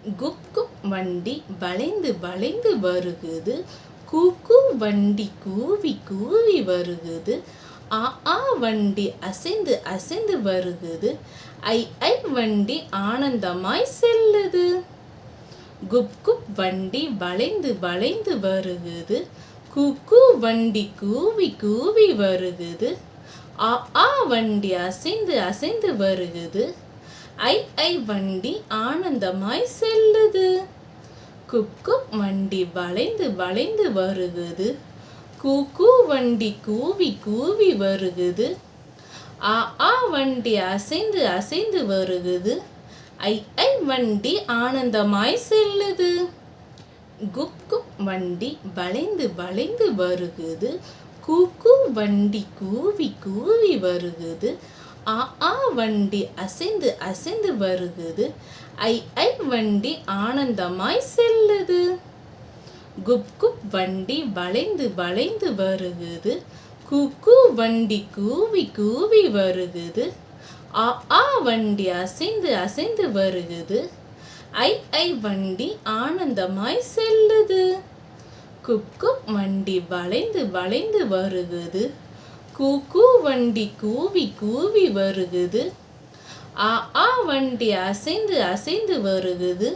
குப் குப் வண்டி வளைந்து வளைந்து வருகுது. கூக்கு வண்டி கூவி கூவி வருகுது. ஆ ஆ வண்டி அசைந்து அசைந்து வருகுது. ஐ ஐ வண்டி ஆனந்தமாய் செல்லுது. குப் குப் வண்டி வளைந்து வளைந்து வருகுது. கூக்கு வண்டி கூவி கூவி வருகுது. ஆ ஆ வண்டி அசைந்து அசைந்து வருகுது. ஐ ஐ வண்டி ஆனந்தமாய் செல்லுது. குப் குப் வண்டி வளைந்து வளைந்து வருகுது. கூக்கு வண்டி கூவி கூவி வருகுது. ஆ ஆ வண்டி அசைந்து அசைந்து வருகுது. ஐ ஐ வண்டி ஆனந்தமாய் செல்லுது. குப் குப் வண்டி வளைந்து வளைந்து வருகுது. கூக்கு வண்டி கூவி கூவி வருகுது. ஆ ஆ வண்டி அசைந்து அசைந்து வருகுது. ஐ ஐ வண்டி ஆனந்தமாய் செல்லுது. குப் குப் வண்டி வளைந்து வளைந்து வருகுது. கூக்கு வண்டி கூவி கூவி வருகுது. ஆ ஆ வண்டி அசைந்து அசைந்து வருகுது. ஐ ஐ வண்டி ஆனந்தமாய் செல்லுது. குப் குப் வண்டி வளைந்து வளைந்து வருகுது. கூக்கு வண்டி கூவி கூவி வருகுது. ஆ ஆ வண்டி அசைந்து அசைந்து வருகுது.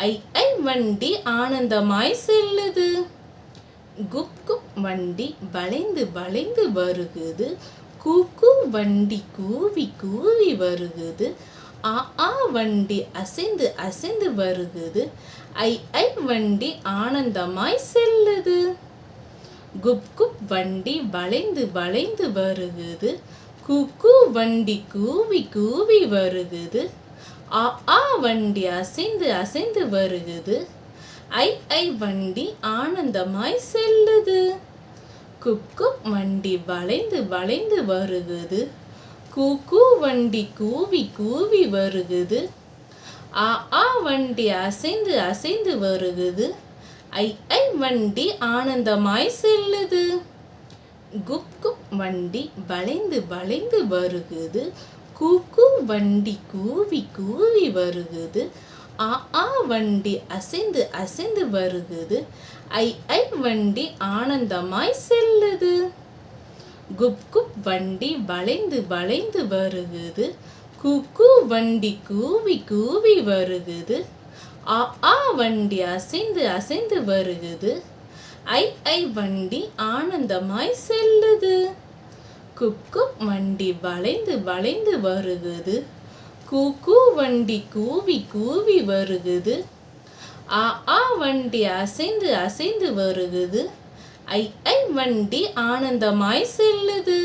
ஐ ஐ வண்டி ஆனந்தமாய் செல்லுது. குப் குப் வண்டி வளைந்து வளைந்து வருகுது. கூக்கு வண்டி கூவி கூவி வருகுது. ஆ ஆ வண்டி அசைந்து அசைந்து வருகுது. ஐ ஐ வண்டி ஆனந்தமாய் செல்லுது. குப் குப் வண்டி வளைந்து வளைந்து வருகுது. கூக்கு வண்டி கூவி கூவி வருகுது. ஆ ஆ வண்டி அசைந்து அசைந்து வருகுது. ஐ ஐ வண்டி ஆனந்தமாய் செல்லுது. குப் குப் வண்டி வளைந்து வளைந்து வருகுது. கூக்கு வண்டி கூவி கூவி வருகுது. ஆ ஆ வண்டி அசைந்து அசைந்து வருகுது. ஐ ஐ வண்டி ஆனந்தமாய் செல்லுது. குப் குப் வண்டி வளைந்து வளைந்து வருகுது. கூக்கு வண்டி கூவி கூவி வருகுது. ஆ ஆ வண்டி அசைந்து அசைந்து வருகுது. ஐ ஐ வண்டி ஆனந்தமாய் செல்லுது. குப் குப் வண்டி வளைந்து வளைந்து வருகுது. கூக்கு வண்டி கூவி கூவி வருகுது. ஆ ஆ வண்டி அசைந்து அசைந்து வருகுது. ஐ ஐ வண்டி ஆனந்தமாய் செல்லுது. குப் குப் வண்டி வளைந்து வளைந்து வருகுது. கூக்கு வண்டி கூவி கூவி வருகுது. ஆ ஆ வண்டி அசைந்து அசைந்து வருகுது. ஐ ஐ வண்டி ஆனந்தமாய் செல்லுது.